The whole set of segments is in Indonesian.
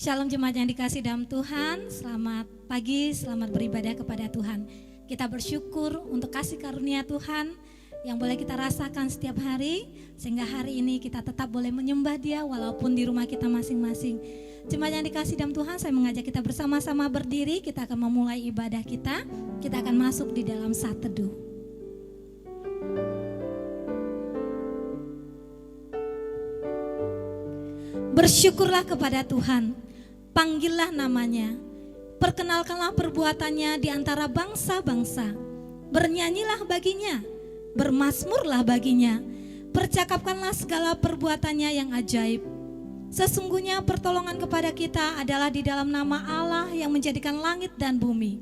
Shalom jemaat yang dikasih dalam Tuhan, selamat pagi, selamat beribadah kepada Tuhan. Kita bersyukur untuk kasih karunia Tuhan yang boleh kita rasakan setiap hari, sehingga hari ini kita tetap boleh menyembah Dia walaupun di rumah kita masing-masing. Jemaat yang dikasih dalam Tuhan, saya mengajak kita bersama-sama berdiri, kita akan memulai ibadah kita akan masuk di dalam saat teduh. Bersyukurlah kepada Tuhan, panggillah namanya, perkenalkanlah perbuatannya di antara bangsa-bangsa, bernyanyilah baginya, bermazmurlah baginya, percakapkanlah segala perbuatannya yang ajaib. Sesungguhnya pertolongan kepada kita adalah di dalam nama Allah yang menjadikan langit dan bumi.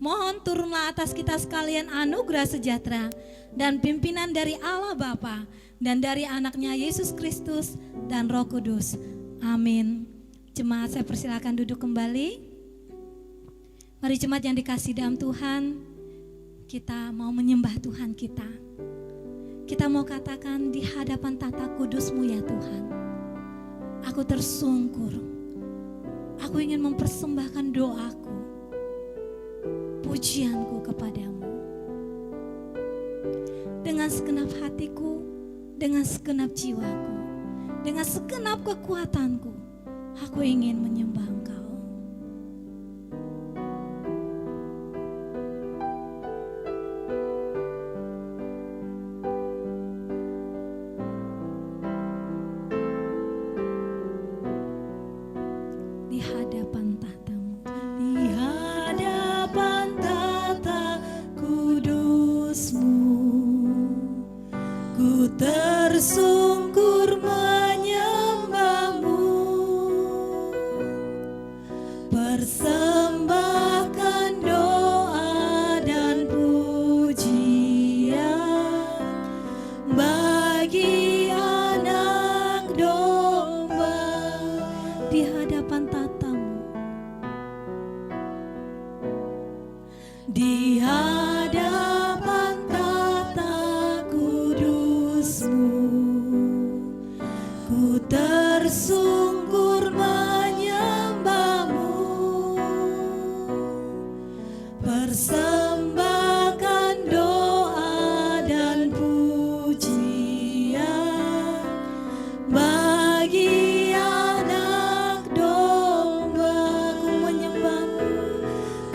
Mohon turunlah atas kita sekalian anugerah sejahtera dan pimpinan dari Allah Bapa dan dari anaknya Yesus Kristus dan Roh Kudus. Amin. Jemaat, saya persilakan duduk kembali. Mari jemaat yang dikasih dalam Tuhan, kita mau menyembah Tuhan kita. Kita mau katakan di hadapan tata kudus-Mu ya Tuhan, aku tersungkur. Aku ingin mempersembahkan doaku, pujianku kepadamu. Dengan segenap hatiku, dengan segenap jiwaku, dengan segenap kekuatanku, aku ingin menyembah Engkau. Di hadapan tatamu, di hadapan tata kudus-Mu, ku tersungkur menyembah-Mu, persembahkan doa dan pujian bagi anak domba. Di hadapan tatamu, di hadapan tata kudus-Mu, ku tersungkur menyembah-Mu, persembahkan doa dan pujian bagi anak domba. Ku menyembah-Mu,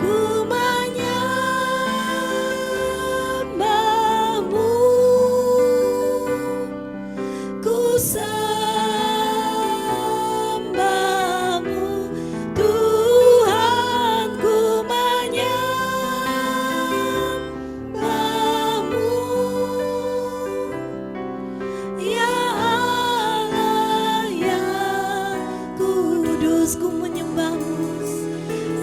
ku menyembah-Mu, ku sembah-Mu, Tuhan, ku menyembah-Mu, ya Allah yang kudus. Ku menyembah-Mu,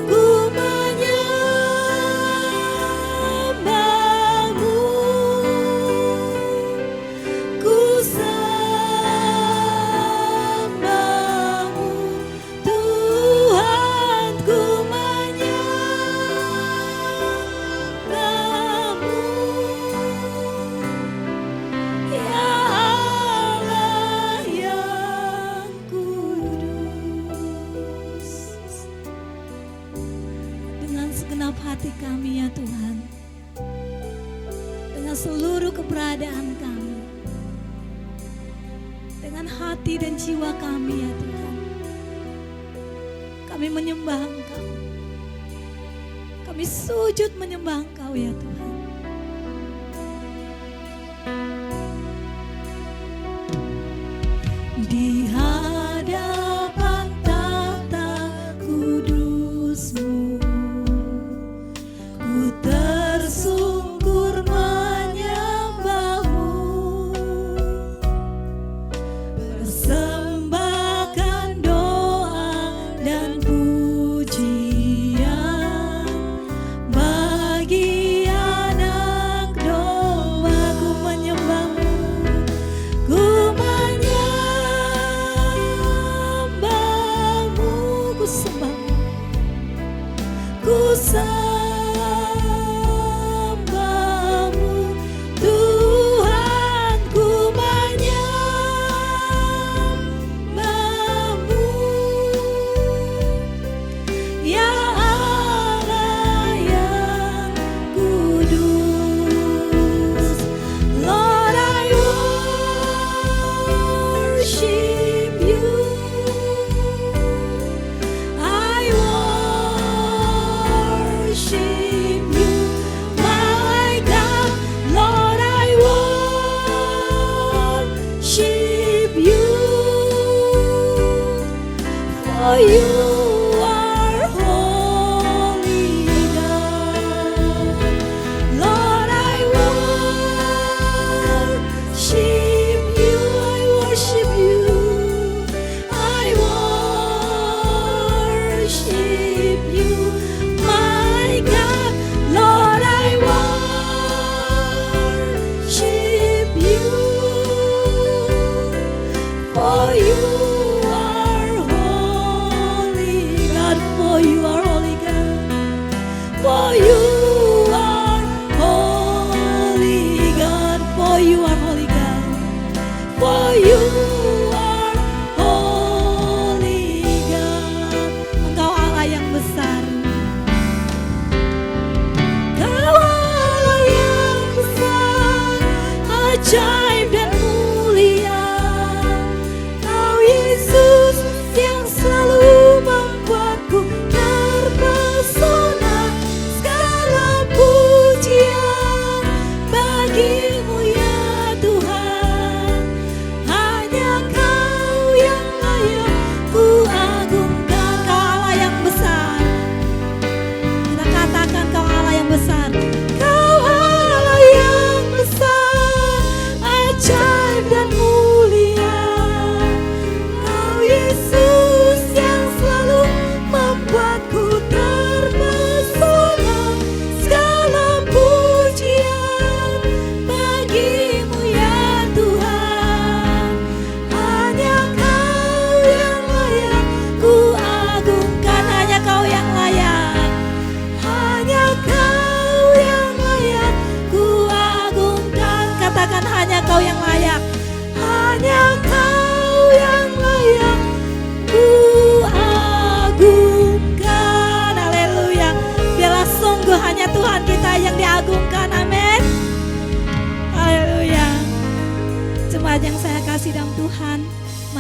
ku menyembah-Mu, ku sembah-Mu, Tuhan, ku menyembah-Mu, ya Allah yang kudus. Dengan segenap hati kami ya Tuhan, dengan seluruh keberadaan kami, dengan hati dan jiwa kami ya Tuhan, kami menyembah Engkau, kami sujud menyembah Engkau ya Tuhan. Di hadapan tata kudus-Mu, ku tersungkur menyembah-Mu, persembahkan doa dan pujian bagi anak domba. Ku menyembah-Mu, ku menyembah-Mu, ku sembah-Mu, ku sembah-Mu, Tuhan, ku menyembah-Mu,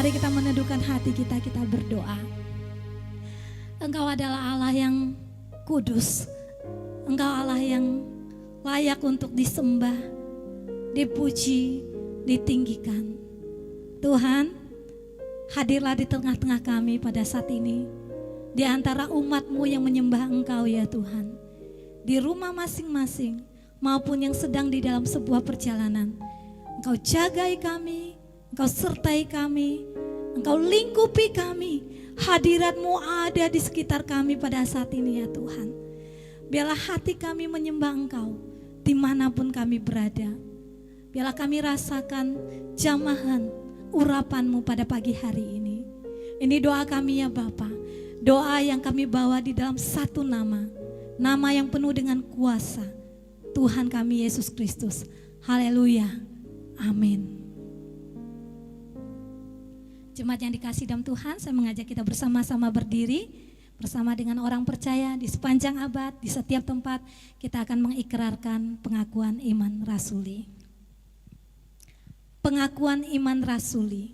Mari kita meneduhkan hati kita, kita berdoa. Engkau adalah Allah yang kudus. Engkau Allah yang layak untuk disembah, dipuji, ditinggikan. Tuhan, hadirlah di tengah-tengah kami pada saat ini. Di antara umat-Mu yang menyembah Engkau ya Tuhan. Di rumah masing-masing maupun yang sedang di dalam sebuah perjalanan. Engkau jagai kami, Engkau sertai kami, Engkau lingkupi kami. Hadirat-Mu ada di sekitar kami pada saat ini ya Tuhan. Biarlah hati kami menyembah Engkau dimanapun kami berada. Biarlah kami rasakan jamahan urapan-Mu pada pagi hari ini. Ini doa kami ya Bapa. Doa yang kami bawa di dalam satu nama. Nama yang penuh dengan kuasa. Tuhan kami Yesus Kristus. Haleluya. Amin. Jemaat yang dikasih dalam Tuhan, saya mengajak kita bersama-sama berdiri bersama dengan orang percaya di sepanjang abad, di setiap tempat kita akan mengikrarkan pengakuan iman rasuli. Pengakuan iman rasuli.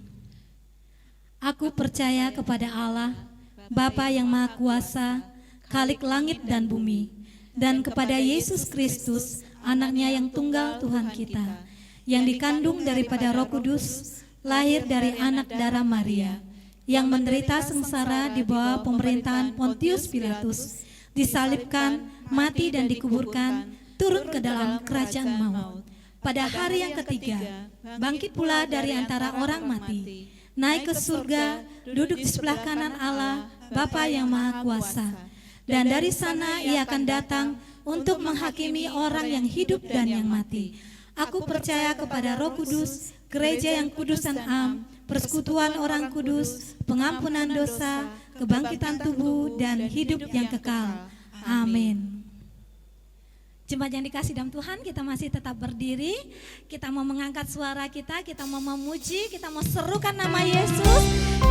Aku percaya kepada Allah, Bapa yang Maha Kuasa, Khalik langit dan bumi, dan kepada Yesus Kristus, Anak-Nya yang tunggal Tuhan kita, yang dikandung daripada Roh Kudus, lahir dari anak darah Maria, yang menderita sengsara di bawah pemerintahan Pontius Pilatus, disalibkan, mati dan dikuburkan, turun ke dalam kerajaan maut. Pada hari yang ketiga, bangkit pula dari antara orang mati, naik ke surga, duduk di sebelah kanan Allah, Bapa yang Maha Kuasa. Dan dari sana ia akan datang untuk menghakimi orang yang hidup dan yang mati. Aku percaya kepada Roh Kudus, gereja yang kudus dan am, persekutuan orang kudus, pengampunan dosa, kebangkitan tubuh, dan hidup yang kekal. Amin. Jemaat yang dikasih dalam Tuhan, kita masih tetap berdiri. Kita mau mengangkat suara kita mau memuji, kita mau serukan nama Yesus.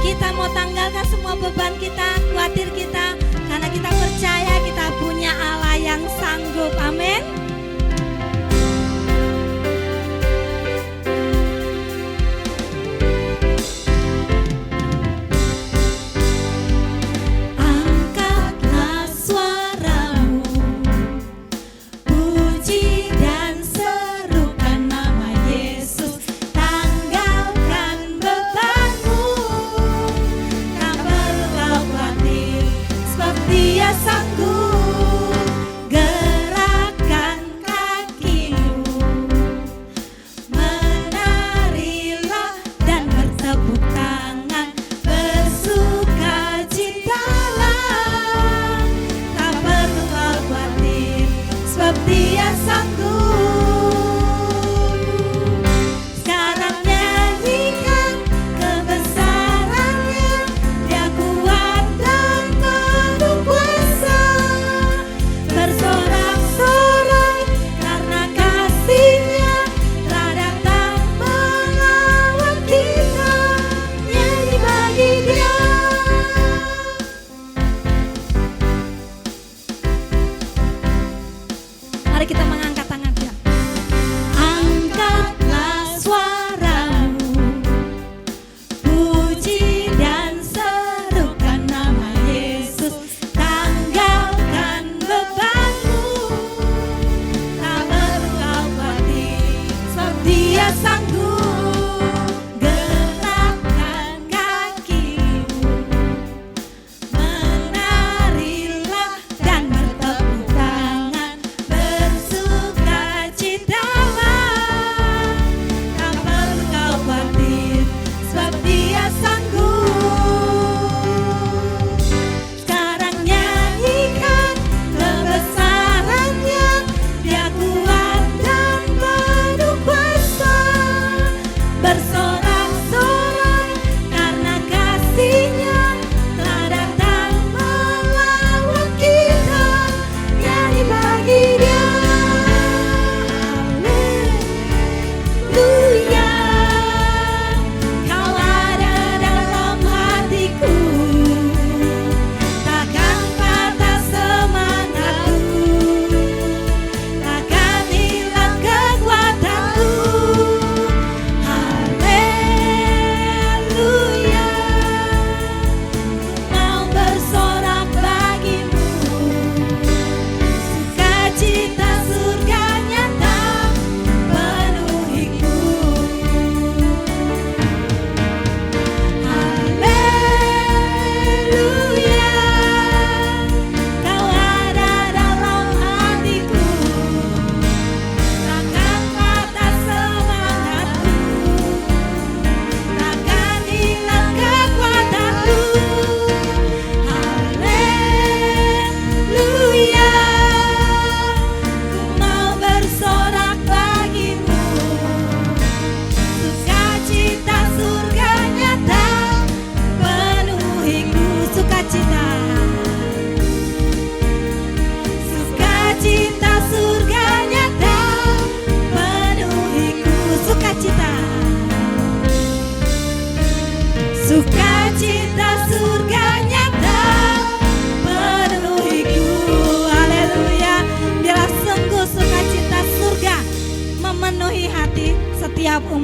Kita mau tanggalkan semua beban kita, khawatir kita, karena kita percaya kita punya Allah yang sanggup. Amin.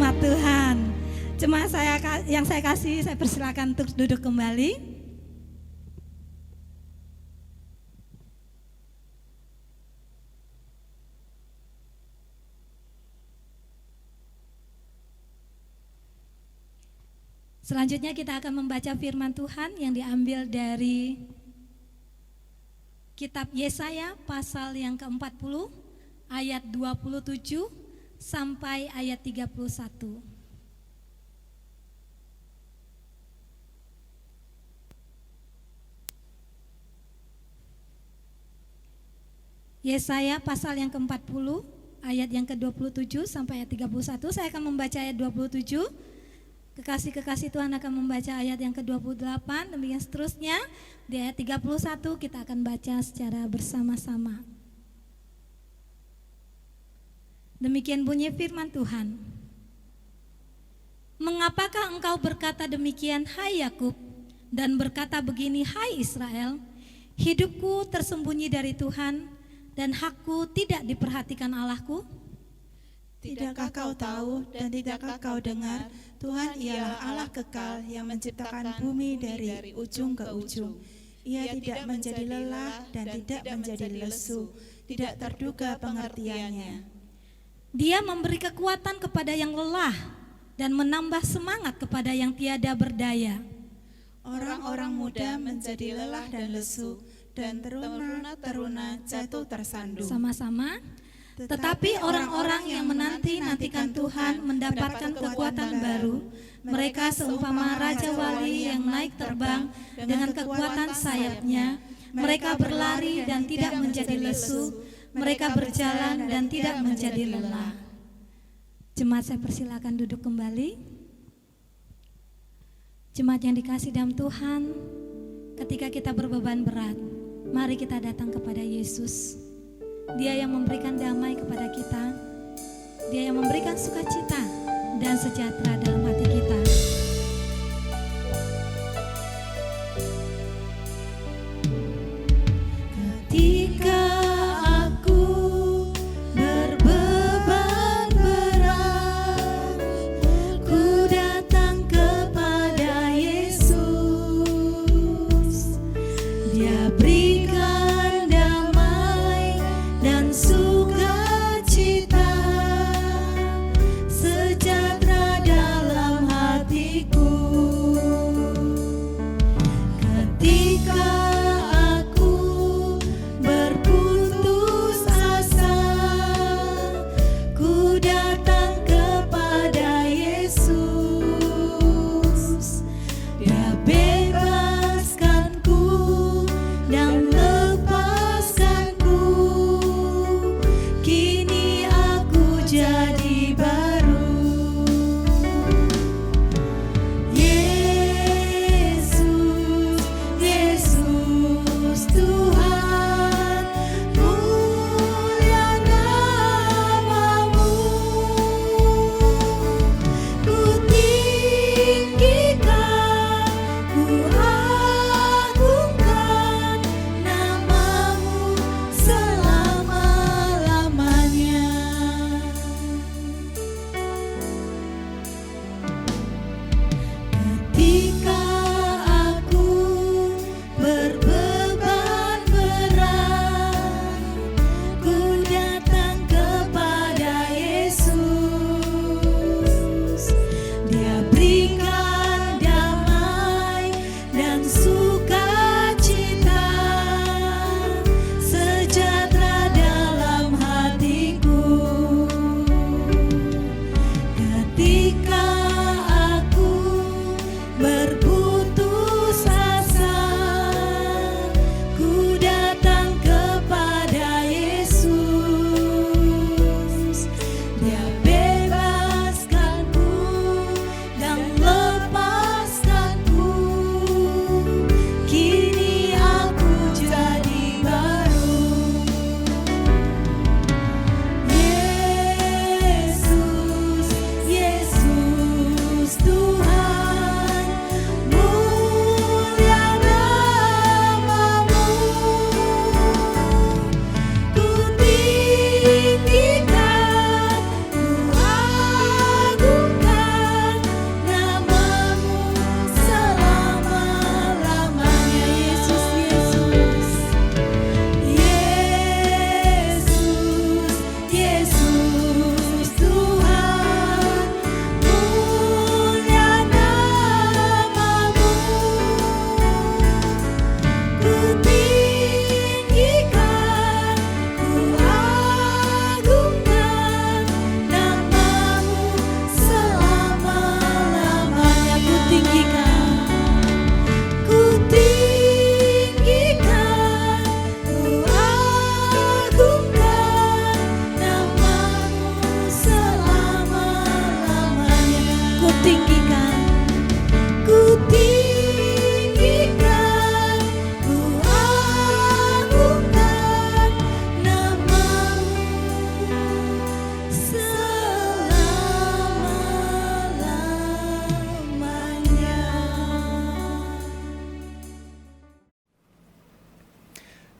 Firman Tuhan. Jemaat yang saya kasih, saya persilakan untuk duduk kembali. Selanjutnya kita akan membaca firman Tuhan yang diambil dari kitab Yesaya pasal yang ke-40 ayat 27 sampai ayat 31. Yesaya pasal yang ke-40 ayat yang ke-27 sampai ayat 31. Saya akan membaca ayat 27. Kekasih-kekasih Tuhan akan membaca ayat yang ke-28, demikian seterusnya. Di ayat 31 kita akan baca secara bersama-sama. Demikian bunyi firman Tuhan. Mengapakah engkau berkata demikian, hai Yakub, dan berkata begini, hai Israel? Hidupku tersembunyi dari Tuhan, dan hakku tidak diperhatikan Allahku. Tidakkah kau tahu dan tidakkah kau dengar, Tuhan ialah Allah kekal yang menciptakan bumi dari ujung ke ujung. Ia tidak menjadi lelah dan tidak menjadi lesu, tidak terduga pengertiannya. Dia memberi kekuatan kepada yang lelah dan menambah semangat kepada yang tiada berdaya. Orang-orang muda menjadi lelah dan lesu, dan teruna-teruna jatuh tersandung. Sama-sama. Tetapi orang-orang yang menanti-nantikan Tuhan mendapatkan kekuatan baru. Mereka seumpama Raja Wali yang naik terbang dengan kekuatan sayapnya. Mereka berlari dan tidak menjadi lesu. Mereka berjalan dan tidak menjadi lelah. Jemaat, saya persilakan duduk kembali. Jemaat yang dikasih dalam Tuhan, ketika kita berbeban berat, mari kita datang kepada Yesus. Dia yang memberikan damai kepada kita. Dia yang memberikan sukacita dan sejahtera dalam hati kita. Ketika aku berbeban berat, ku datang kepada Yesus. Dia berikan damai dan sukacita, sejahtera dalam hati.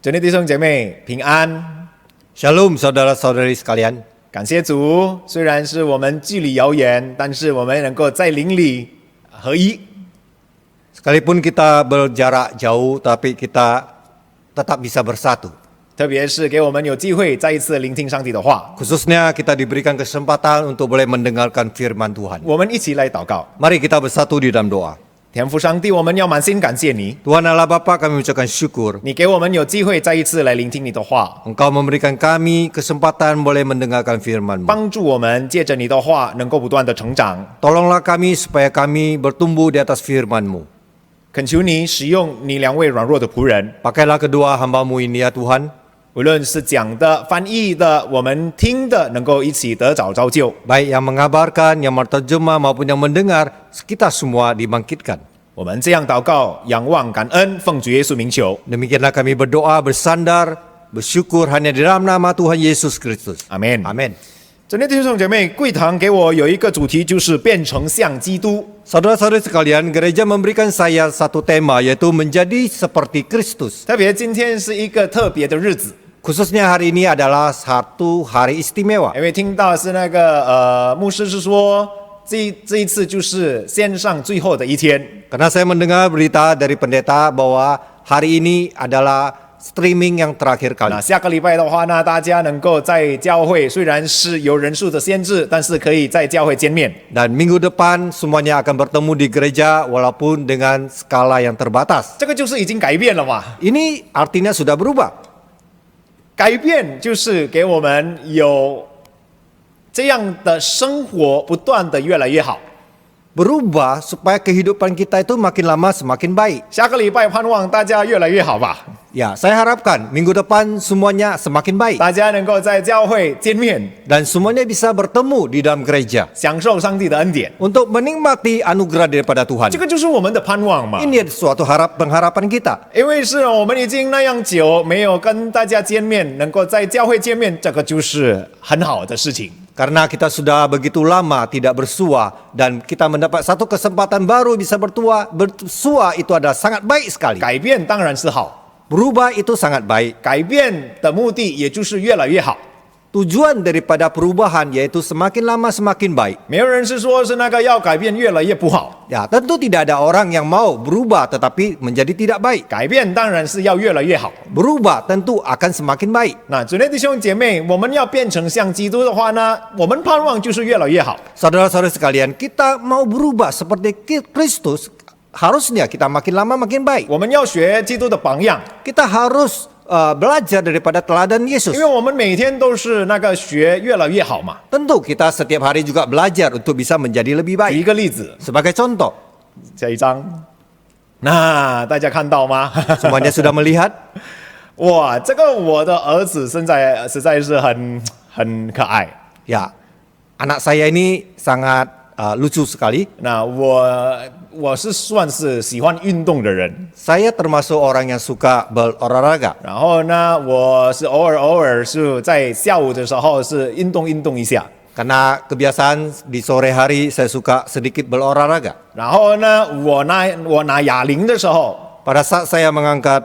主内弟兄姐妹平安， Shalom saudara-saudari sekalian. 感谢主。虽然是我们距离遥远，但是我们能够在灵里合一。 Sekalipun kita berjarak jauh, tapi kita tetap bisa bersatu. 特别是给我们有机会再一次聆听上帝的话， Khususnya kita diberikan kesempatan untuk boleh mendengarkan firman Tuhan. 我们一起来祷告。 Mari kita bersatu di dalam doa. 天父上帝，我们要满心感谢你， Tuhan Allah Bapa, kami mengucapkan syukur. 你给我们有机会再一次来聆听你的话， Engkau memberikan kami kesempatan boleh mendengarkan firman-Mu. 帮助我们借着你的话能够不断的成长。 Tolonglah kami supaya kami bertumbuh di atas firman-Mu. 恳求你使用你两位软弱的仆人， Pakailah kedua hamba-Mu ini ya Tuhan. 无论是讲的、翻译的，我们听的，能够一起得着造就。 Baik yang mengabarkan, yang menerjemah maupun yang mendengar, kita semua dibangkitkan. 我们这样祷告，仰望感恩，奉主耶稣名求， Demikianlah kami berdoa, bersandar, bersyukur hanya di dalam nama Tuhan Yesus Kristus. 阿门。 Amin. 昨天弟兄姐妹，贵堂给我有一个主题，就是变成像基督。 Saudara-saudari sekalian, gereja memberikan saya satu tema, yaitu menjadi seperti Kristus. 特别今天是一个特别的日子， Khususnya hari ini adalah satu hari istimewa. 因为听到是那个牧师是说，这一次就是线上最后的一天。 Karena saya mendengar berita dari pendeta bahwa hari ini adalah streaming yang terakhir 那 kali. 下个礼拜的话呢，大家能够在教会，虽然是有人数的限制，但是可以在教会见面。 Dan minggu depan semuanya akan bertemu di gereja walaupun dengan skala yang terbatas. 这个就是已经改变了嘛。 Ini artinya sudah berubah. 改变就是给我们有这样的生活，不断的越来越好。 Berubah supaya kehidupan kita itu makin lama semakin baik. 下个礼拜盼望大家越来越好吧， Ya, saya harapkan minggu depan semuanya semakin baik 大家能够在教会见面， dan semuanya bisa bertemu di dalam gereja 享受上帝的恩典。 untuk menikmati anugerah daripada Tuhan. 这个就是我们的盼望嘛。 Ini suatu pengharapan kita. 因为是我们已经那样久没有跟大家见面，能够在教会见面，这个就是很好的事情。 Karena kita sudah begitu lama tidak bersua dan kita mendapat satu kesempatan baru bisa bersua itu adalah sangat baik sekali. 改变当然是好， Berubah itu sangat baik. 改变的目的也就是越来越好。 Tujuan daripada perubahan yaitu semakin lama semakin baik. 没有人是说是那个要改变越来越不好， Ya, tentu tidak ada orang yang mau berubah tetapi menjadi tidak baik. 改变当然是要越来越好。 Berubah tentu akan semakin baik. 那主内弟兄姐妹，我们要变成像基督的话呢，我们盼望就是越来越好。 Saudara-saudara sekalian, kita mau berubah seperti Kristus, harusnya kita makin lama makin baik. 我们要学基督的榜样， Kita harus belajar daripada teladan Yesus. 因为我们每天都是那个学越来越好嘛。 Tentu kita setiap hari juga belajar untuk bisa menjadi lebih 举一 baik. 个例子， Sebagai contoh, 下一张，那大家看到吗？ semuanya sudah melihat. 哇，这个我的儿子现在实在是很可爱。 Ya, anak saya ini sangat lucu sekali. 那我是算是喜欢运动的人， Saya termasuk orang yang suka berolahraga. 然后呢，我是偶尔是在下午的时候是运动一下， Karena kebiasaan di sore hari saya suka sedikit berolahraga. 然后呢，我拿哑铃的时候， Pada saat saya mengangkat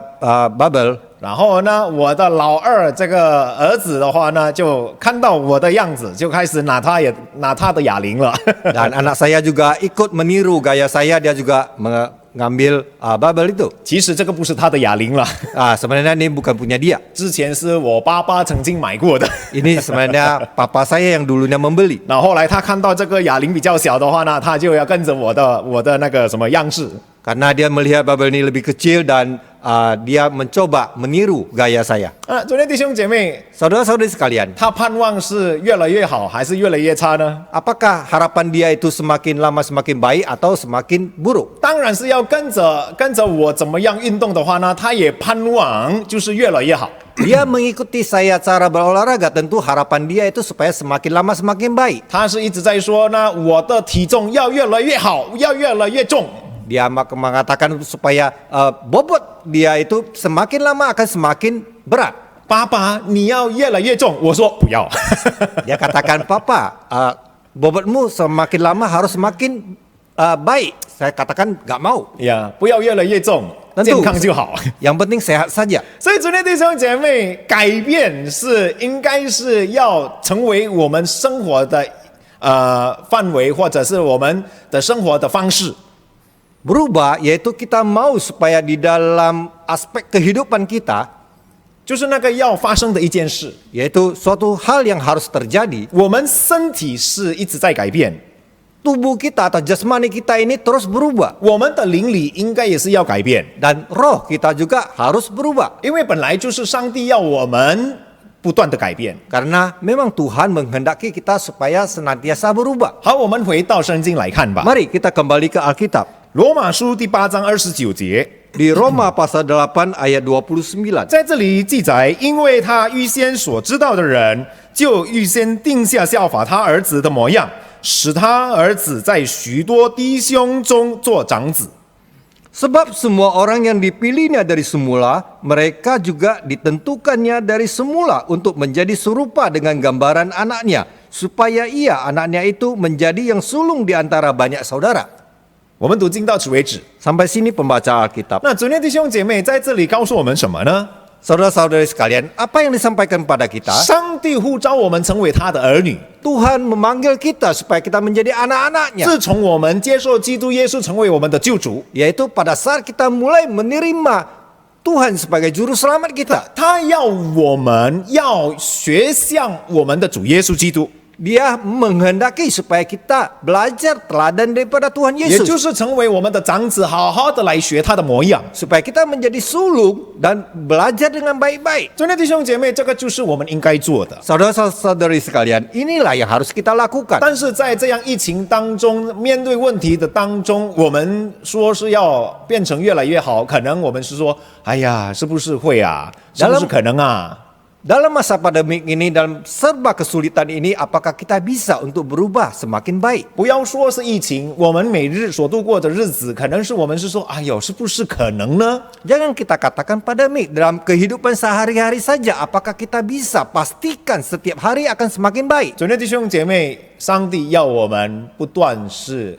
barbel, 然后呢，我的老二这个儿子的话呢，就看到我的样子，就开始拿他的哑铃了。 dan anak saya juga ikut meniru gaya saya, dia juga mengambil barbel itu. 其实这个不是他的哑铃了， Sebenarnya ini bukan punya dia. 之前是我爸爸曾经买过的。 Ini sebenarnya papa saya yang dulunya membeli. 那后来他看到这个哑铃比较小的话呢，他就要跟着我的那个什么样式。 Karena dia melihat barbel ini lebih kecil dan dia mencoba meniru gaya saya. 昨天弟兄姐妹， Saudara-saudari sekalian, 他盼望是越来越好，还是越来越差呢？ apakah harapan dia itu semakin lama semakin baik atau semakin buruk? 当然是要跟着我怎么样运动的话呢，他也盼望就是越来越好。 Dia mengikuti saya cara berolahraga, tentu harapan dia itu supaya semakin lama semakin baik. 他是一直在说呢，我的体重要越来越好，要越来越重。 Dia mengatakan supaya bobot dia itu semakin lama akan semakin berat. 爸爸，你要越来越重。我说不要。 Dia katakan, Papa, bobotmu semakin lama harus semakin baik. Saya katakan gak mau. 呀，不要越来越重。健康就好。 Yang penting sehat saja. 所以，昨天弟兄姐妹，改变是应该是要成为我们生活的范围，或者是我们的生活的方式。 Berubah yaitu kita mau supaya di dalam aspek kehidupan kita, 就是那个要发生的一件事。 yaitu suatu hal yang harus terjadi. 我们身体是一直在改变， Tubuh kita atau jasmani kita ini terus berubah. 我们的灵里应该也是要改变， Dan roh kita juga harus berubah. 因为本来就是上帝要我们不断的改变。 Karena memang Tuhan menghendaki kita supaya senantiasa berubah. 好，我们回到圣经来看吧。 Mari kita kembali ke Alkitab. 罗马书第8章29节， Di Roma pasal 8 ayat 29. 在这里记载，因为他预先所知道的人，就预先定下效法他儿子的模样，使他儿子在许多弟兄中做长子。 Sebab semua orang yang dipilihnya dari semula, mereka juga ditentukannya dari semula untuk menjadi serupa dengan gambaran anaknya, supaya ia anaknya itu menjadi yang sulung di antara banyak saudara. 我们读经到此为止。 Sampai sini pembaca Alkitab. 那昨天弟兄姐妹在这里告诉我们什么呢？ Saudara-saudari sekalian, apa yang disampaikan pada kita? 上帝呼召我们成为他的儿女。 Tuhan memanggil kita supaya kita menjadi anak-anaknya. 自从我们接受基督耶稣成为我们的救主， Yaitu pada saat kita mulai menerima Tuhan sebagai juru selamat kita. 他要我们要学像我们的主耶稣基督， Dia menghendaki supaya kita belajar teladan daripada Tuhan 也 Yesus. 就是成为我们的长子，好好的来学他的模样。 Supaya kita menjadi sulung dan belajar dengan baik-baik. 昨天弟兄姐妹，这个就是我们应该做的。 Saudara-saudari sekalian, inilah yang harus kita lakukan. 但是在这样疫情当中，面对问题的当中，我们说是要变成越来越好，可能我们是说，哎呀，是不是会啊？是不是可能啊？ Dalam masa pandemik ini, dalam serba kesulitan ini, apakah kita bisa untuk berubah semakin baik? 不要说是疫情，我们每日所度过的日子，可能是我们是说，哎呦，是不是可能呢？ Jangan kita katakan pandemik, dalam kehidupan sehari-hari saja, apakah kita bisa pastikan setiap hari akan semakin baik? 昨天弟兄姐妹，上帝要我们不断是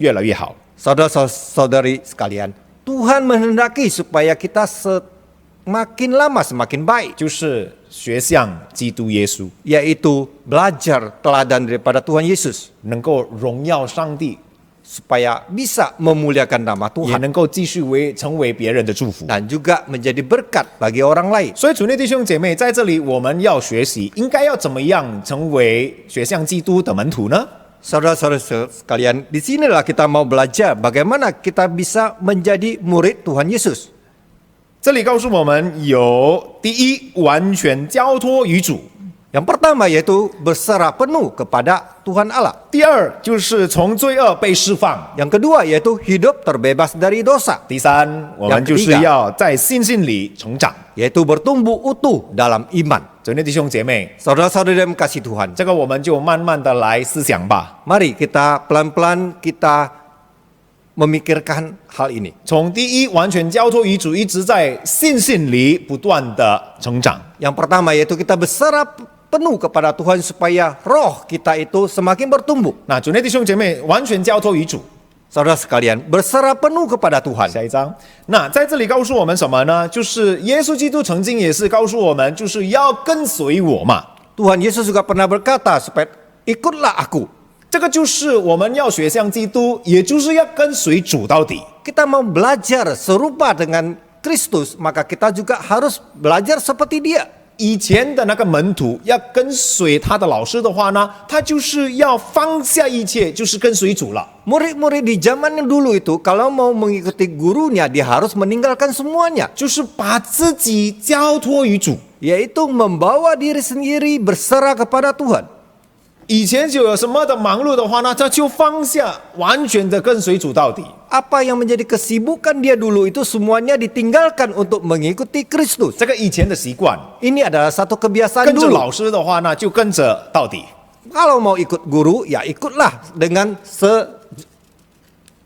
越来越好。 Saudara-saudari sekalian, Tuhan menghendaki supaya kita semakin lama semakin baik, 就是学像基督耶稣， yaitu belajar teladan daripada Tuhan Yesus, 能够荣耀上帝， supaya bisa memuliakan nama 也 Tuhan 能够继续成为别人的祝福。 dan juga menjadi berkat bagi orang lain. 所以，主内弟兄姐妹，在这里我们要学习，应该要怎么样成为学像基督的门徒呢？ Saudara-saudara sekalian, di sinilah kita mau belajar bagaimana kita bisa menjadi murid Tuhan Yesus. 这里告诉我们有第一，完全交托于主； Yang pertama yaitu berserah penuh kepada Tuhan Allah. 第二，就是从罪恶被释放； Yang kedua yaitu hidup terbebas dari dosa, 第三，我们就是要在信心里成长。 yaitu bertumbuh utuh dalam iman. 主内弟兄姐妹， Saudara-saudara yang kasih Tuhan, 这个我们就慢慢的来思想吧。 mari kita pelan-pelan kita memikirkan hal ini. 从第一完全交托于主，一直在信心里不断的成长。 Yang pertama yaitu kita berserah penuh kepada Tuhan supaya roh kita itu semakin bertumbuh. 那主内弟兄姐妹，完全交托于主。 Saudara sekalian, berserah penuh kepada Tuhan. 下一章，那在这里告诉我们什么呢？就是耶稣基督曾经也是告诉我们，就是要跟随我嘛。 Tuhan Yesus juga pernah berkata supaya ikutlah aku. 这个就是我们要学像基督，也就是要跟随主到底。 Kita mau belajar serupa dengan Kristus, maka kita juga harus belajar seperti Dia. 以前的那个门徒要跟随他的老师的话呢，他就是要放下一切，就是跟随主了。 Murid-murid di zaman yang dulu itu kalau mau mengikuti gurunya dia harus meninggalkan semuanya, 就是把自己交托于主。 yaitu membawa diri sendiri berserah kepada Tuhan. 以前就有什么的忙碌的话呢，他就放下，完全的跟随主到底。 Apa yang menjadi kesibukan dia dulu itu semuanya ditinggalkan untuk mengikuti Kristus. 这个以前的习惯， Ini adalah satu kebiasaan 跟着 dulu. 老师的话呢，就跟着到底。 Kalau mau ikut guru, ya ikutlah dengan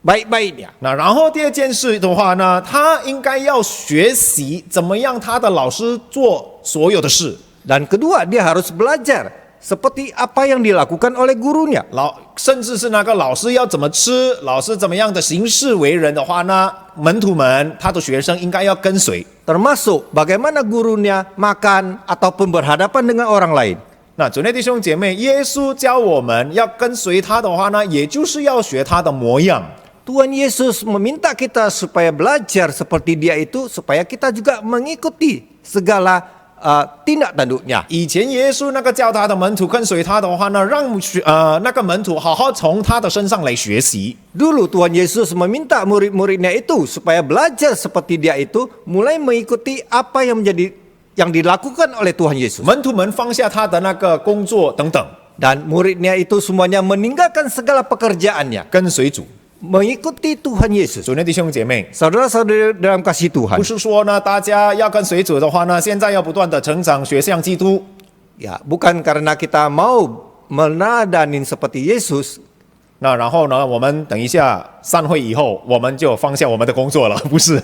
sebaik-baiknya. 那然后第二件事的话呢，他应该要学习怎么样他的老师做所有的事。 Dan kedua, dia harus belajar seperti apa yang dilakukan oleh gurunya. 甚至是那个老师要怎么吃，老师怎么样的行事为人的话呢，门徒们他的学生应该要跟随。 Termasuk bagaimana gurunya makan ataupun berhadapan dengan orang lain. 那主内弟兄姐妹，耶稣教我们要跟随他的话呢，也就是要学他的模样。 Tuhan Yesus meminta kita supaya belajar seperti dia itu, supaya kita juga mengikuti segala tindak tanduknya. 以前耶稣那个教他的门徒跟随他的话呢，让那个门徒好好从他的身上来学习。 Dulu Tuhan Yesus meminta murid-muridnya itu supaya belajar seperti dia itu, mulai mengikuti apa yang dilakukan oleh Tuhan Yesus. 门徒们放下他的那个工作等等， Dan muridnya itu semuanya meninggalkan segala pekerjaannya, 跟随主。 mengikuti Tuhan Yesus. 主内弟兄姐妹， Saudara-saudara dalam kasih Tuhan. 不是说呢，大家要跟随主的话呢，现在要不断的成长，学像基督。 Ya, bukan karena kita mau menadanin seperti Yesus, 那然后呢，我们等一下散会以后，我们就放下我们的工作了，不是？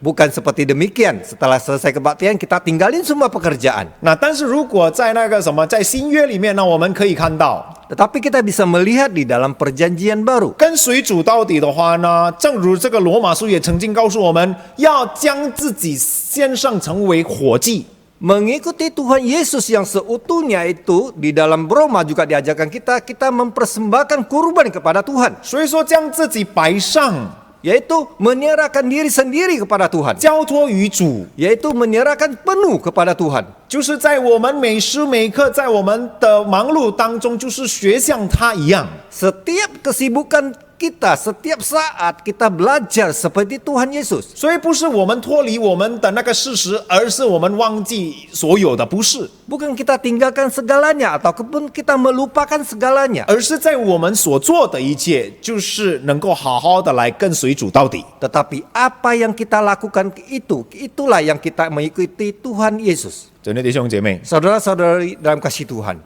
bukan seperti demikian. Setelah selesai kebaktian kita tinggalin semua pekerjaan. 那但是如果在那个什么，在新约里面呢，我们可以看到， Tetapi kita bisa melihat di dalam perjanjian baru. 跟随主到底的话呢，正如这个罗马书也曾经告诉我们，要将自己献上成为火祭。 Mengikuti Tuhan Yesus yang seutuhnya itu di dalam Roma juga diajarkan kita mempersembahkan kurban kepada Tuhan, 所以说，将自己摆上， yaitu menyerahkan diri sendiri kepada Tuhan, 交托于主， yaitu menyerahkan penuh kepada Tuhan. 就是在我们每时每刻，在我们的忙碌当中，就是学像他一样。 Setiap kesibukan kita, setiap saat kita belajar seperti Tuhan Yesus. 所以不是我们脱离我们的那个事实，而是我们忘记所有的，不是， Bukan kita tinggalkan segalanya ataupun kita melupakan segalanya. 而是在我们所做的一切，就是能够好好的来跟随主到底。 Tetapi apa yang kita lakukan itulah yang kita mengikuti Tuhan Yesus. 主内弟兄姐妹， Saudara-saudari dalam kasih Tuhan,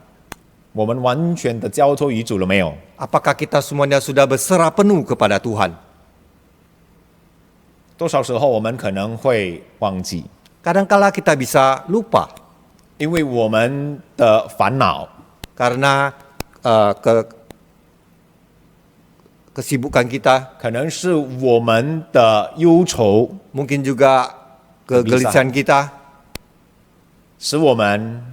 我们完全的交托于主了没有？ apakah kita semuanya sudah berserah penuh kepada Tuhan? 多少时候我们可能会忘记， Kadangkala kita bisa lupa 因为我们的烦恼， karena kesibukan kita, 可能是我们的忧愁， mungkin juga kegelisahan kita, 使我们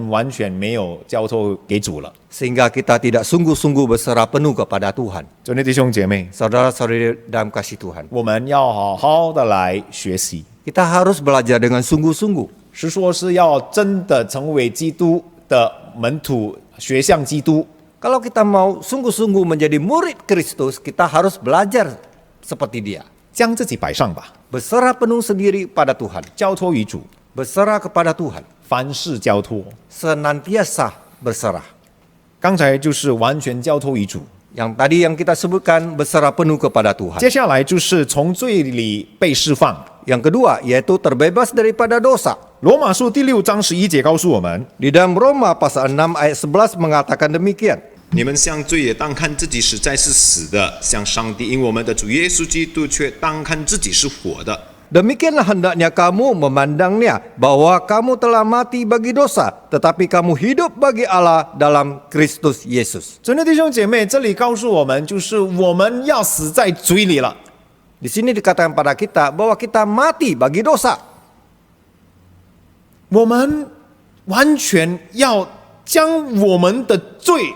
完全没有交托给主了。 sehingga kita tidak sungguh-sungguh berserah penuh kepada Tuhan. 主内弟兄姐妹， Saudara-saudari dalam kasih Tuhan, 我们要好好的来学习， kita harus belajar dengan sungguh-sungguh. 是说是要真的成为基督的门徒，学像基督。 Kalau kita mau sungguh-sungguh menjadi murid Kristus, kita harus belajar seperti dia. 将自己摆上吧， Berserah penuh sendiri pada Tuhan. 交托于主， Berserah kepada Tuhan. 凡事交托。 Senantiasa berserah. 刚才就是完全交托于主， Yang tadi yang kita sebutkan berserah penuh kepada Tuhan. 接下来就是从罪里被释放。 Yang kedua yaitu terbebas daripada dosa. 罗马书第6章11节告诉我们， Di dalam Roma pasal 6 ayat 11 mengatakan demikian. 你们向罪也当看自己实在是死的，向上帝因我们的主耶稣基督却当看自己是活的。 Demikianlah hendaknya kamu memandangnya, bahwa kamu telah mati bagi dosa, tetapi kamu hidup bagi Allah dalam Kristus Yesus. 真的弟兄姐妹，这里告诉我们，就是我们要死在罪里了。 Di sini dikatakan pada kita bahwa kita mati bagi dosa. 我们完全要将我们的罪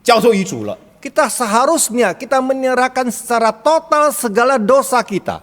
交托于主了。 Kita seharusnya kita menyerahkan secara total segala dosa kita.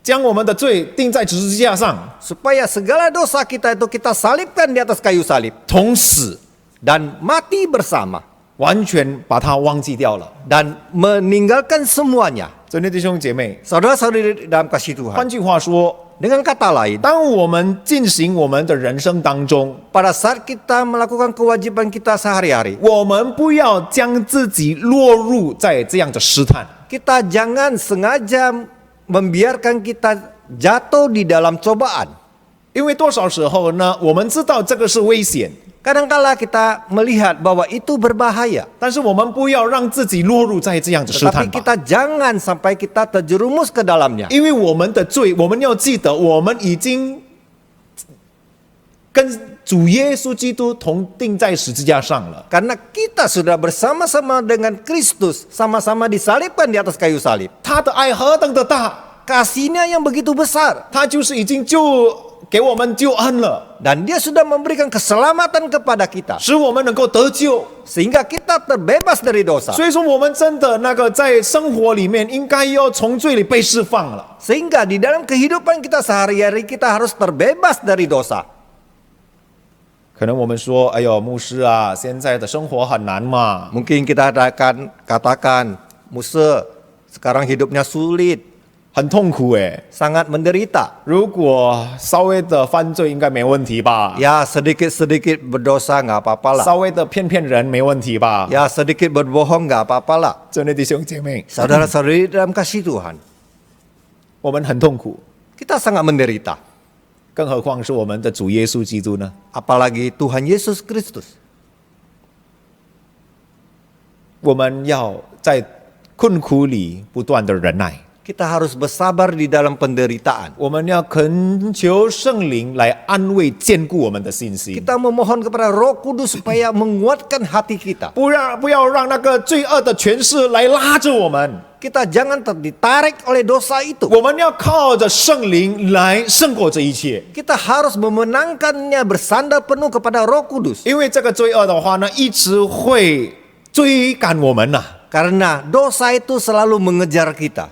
将我们的罪钉在十字架上， Supaya segala dosa kita itu kita salibkan di atas kayu salib. 同死， Dan mati bersama. 完全把它忘记掉了。 Dan meninggalkan semuanya. 真的弟兄姐妹， Saudara-saudari dalam kasih 换 Tuhan. 句话说， Dengan kata lain, 当我们进行我们的人生当中， pada saat kita melakukan kewajiban kita sehari-hari, 我们不要将自己落入在这样的试探。 kita jangan sengaja membiarkan kita jatuh di dalam cobaan. 因为多少时候呢，我们知道这个是危险， Kadangkala kita melihat bahwa itu berbahaya. 但是我们不要让自己落入在这样的试 Tetapi 探吧。 kita jangan sampai kita terjerumus ke dalamnya. 因为我们的罪，我们要记得，我们已经跟主耶稣基督同钉在十字架上了。 Karena kita sudah bersama-sama dengan Kristus, sama-sama disalibkan di atas kayu salib. 他的爱何等的大， Kasih-Nya yang begitu besar. 他就是已经给我们救恩了， Dan Dia sudah memberikan keselamatan kepada kita. 使我们能够得救。 Sehingga kita terbebas dari dosa. 所以说，我们真的在生活里面应该要从罪里被释放了。 Sehingga di dalam kehidupan kita sehari-hari kita harus terbebas dari dosa. 可能我们说，哎呦，牧师啊，现在的生活很难嘛。 Mungkin kita akan katakan, Musa, sekarang hidupnya sulit, 很痛苦哎。 sangat menderita. 如果稍微的犯罪应该没问题吧？ Ya sedikit-sedikit berdosa nggak apa-apa lah. 稍微的骗人没问题吧？ Ya sedikit berbohong nggak apa-apa lah. 真的弟兄姐妹， Saudara-saudari dalam kasih Tuhan, 我们很痛苦， kita sangat menderita. 更何况是我们的主耶稣基督呢？ Apalagi Tuhan Yesus Kristus. 我们要在困苦里不断的忍耐， Kita harus bersabar di dalam penderitaan. 我们要恳求圣灵来安慰坚固我们的信心， Kita memohon kepada Roh Kudus supaya menguatkan hati kita. 不要让那个罪恶的权势来拉着我们。 Kita jangan ditarik oleh dosa itu. 我们要靠着圣灵来胜过这一切， Kita harus memenangkannya bersandar penuh kepada Roh Kudus. 因为这个罪恶的话呢，一直会追赶我们呐、 Karena dosa itu selalu mengejar kita.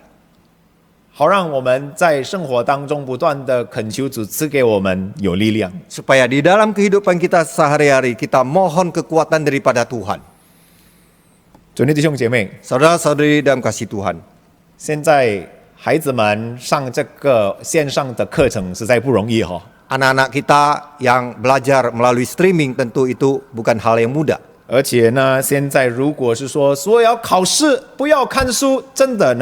好让我们在生活当中不断的恳求主赐给我们有力量。 Supaya di dalam kehidupan kita sehari-hari kita mohon kekuatan daripada Tuhan. 主内弟兄姐妹， Saudara-saudari dalam kasih Tuhan. 现在孩子们上这个线上的课程实在不容易哈、哦。 Anak-anak kita yang belajar melalui streaming tentu itu bukan hal yang mudah. 而且呢，现在如果是说要考试不要看书，真的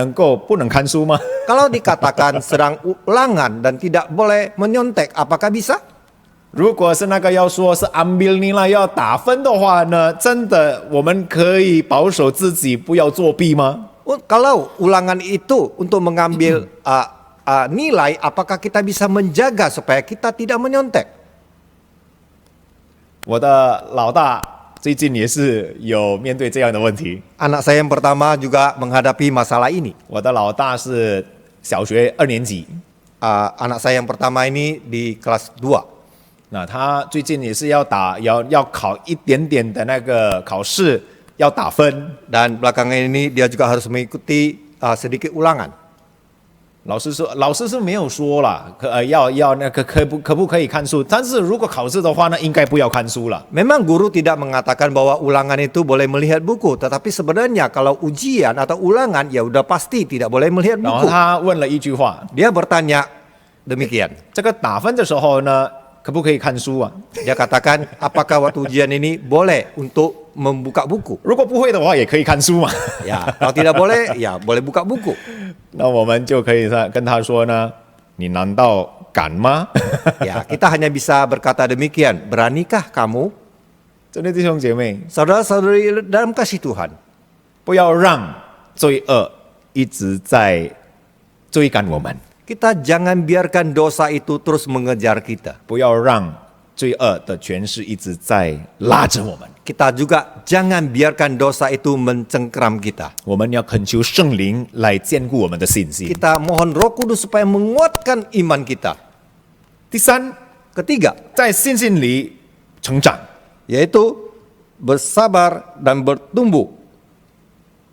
不能看书吗？ Kalau dikatakan sedang ulangan dan tidak boleh menyontek, apakah bisa? 如果是要说是 ambil nilai 要打分的话呢，真的我们可以保守自己不要作弊吗？ Kalau ulangan itu untuk mengambil nilai, apakah kita bisa menjaga supaya kita tidak menyontek? 我的老大最近也是有面对这样的问题。 Anak saya yang pertama juga menghadapi masalah ini. 我的老大是小学2年级， Anak saya yang pertama ini di kelas 2. 那他最近也是要考一点点的那个考试，要打分。 Dan belakangan ini dia juga harus mengikuti sedikit ulangan. 老师是没有说啦，要那个可不可以看书？但是如果考试的话呢，应该不要看书了。 Memang guru tidak mengatakan bahwa ulangan itu boleh melihat buku, tetapi sebenarnya kalau ujian atau ulangan ya udah pasti tidak boleh melihat 然后 buku. 他问了一句话： Dia bertanya demikian. 这个打分的时候呢，可不可以看书啊？ Dia katakan, apakah waktu ujian ini boleh untuk membuka buku? 如果不会的话，也可以看书嘛。 Ya, kalau tidak boleh, ya boleh buka buku. 那我们就可以跟他说呢：你难道敢吗？ Ya, kita hanya bisa berkata demikian. Beranikah kamu? 真的弟兄姐妹， Saudara-saudari dalam kasih Tuhan, 不要让罪恶一直在追赶我们， kita jangan biarkan dosa itu terus mengejar kita. 不要让罪恶的权势一直在拉着我们。 Kita juga jangan biarkan dosa itu mencengkram kita. 我们要恳求圣灵来坚固我们的信心。 Kita mohon Roh Kudus supaya menguatkan iman kita. 第三， Ketiga, 在信心里成长， yaitu bersabar dan bertumbuh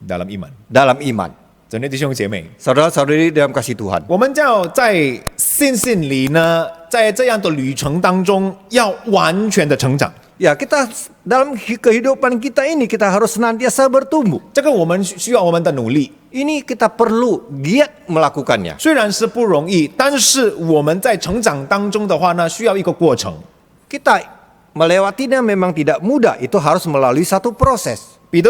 dalam iman。 dalam iman. 真的弟兄姐妹， Saudara-saudari dalam kasih Tuhan, 我们要在信心里呢，在这样的旅程当中，要完全的成长。 ya kita dalam kehidupan kita ini kita harus senantiasa bertumbuh. 这个我们需要我们的努力， Ini kita perlu giat melakukannya. 虽然是不容易，但是我们在成长当中的话呢，需要一个过程。 Kita melewatinya memang tidak mudah, itu harus melalui satu proses. 彼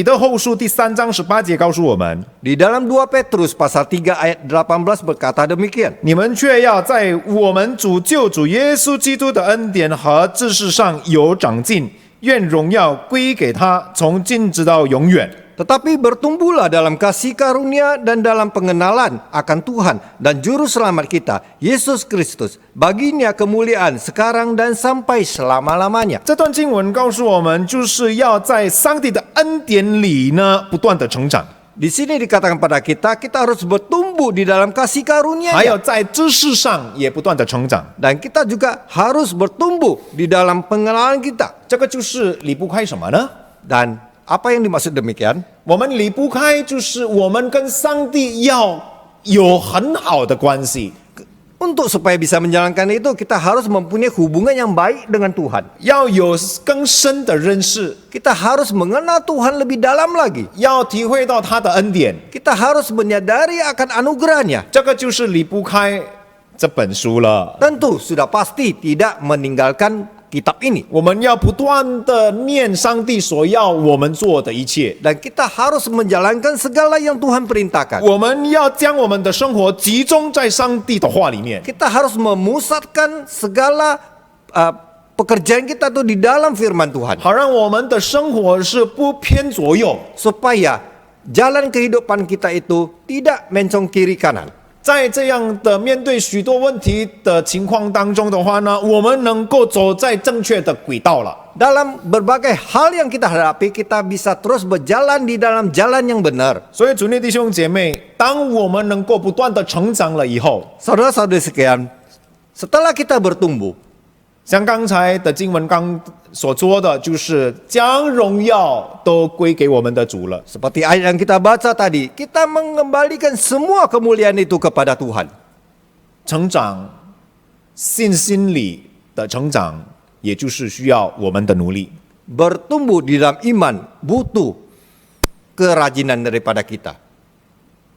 得后书第3章18节告诉我们， Di dalam 2 Petrus pasal 3 ayat 18 berkata demikian. 你们却要在我们主救主耶稣基督的恩典和知识上有长进，愿荣耀归给他，从今直到永远。Tetapi bertumbuhlah dalam kasih karunia dan dalam pengenalan akan Tuhan dan Juru Selamat kita, Yesus Kristus. Baginya kemuliaan sekarang dan sampai selama-lamanya. 这段经文告诉我们，就是要在上帝的恩典里呢，不断的成长， Di sini dikatakan pada kita, kita harus bertumbuh di dalam kasih 还有 karunia-Nya. 在知识上也不断的成长。 Dan kita juga harus bertumbuh di dalam pengenalan kita. 这个就是离不开什么呢？ Dan apa yang dimaksud demikian? 我们离不开就是我们跟上帝要有很好的关系， Untuk supaya bisa menjalankan itu, kita harus mempunyai hubungan yang baik dengan Tuhan. 要有更深的认识， Kita harus mengenal Tuhan lebih dalam lagi. 要体会到他的恩典。 Kita harus menyadari akan anugerahnya. 这个就是离不开这本书了。 Tentu sudah pasti tidak meninggalkan kitab ini. 我们要不断的念上帝所要我们做的一切， Dan kita harus menjalankan segala yang Tuhan perintahkan. 我们要将我们的生活集中在上帝的话里面。 Kita harus memusatkan segala pekerjaan kita tuh di dalam firman Tuhan. 好让我们的生活是不偏左右， Supaya jalan kehidupan kita itu tidak mencong kiri kanan. 在这样的面对许多问题的情况当中的话呢，我们能够走在正确的轨道了。 Dalam berbagai hal yang kita hadapi, kita bisa terus berjalan di dalam jalan yang benar. 所以，主内弟兄姐妹，当我们能够不断的成长了以后， Saudara-saudari sekalian, setelah kita bertumbuh, 像刚才的经文刚所说的，就是将荣耀都归给我们的主了。 seperti ayat yang kita baca tadi, kita mengembalikan semua kemuliaan itu kepada Tuhan. 成长，信心里的成长，也就是需要我们的努力。 Bertumbuh di dalam iman butuh kerajinan daripada kita.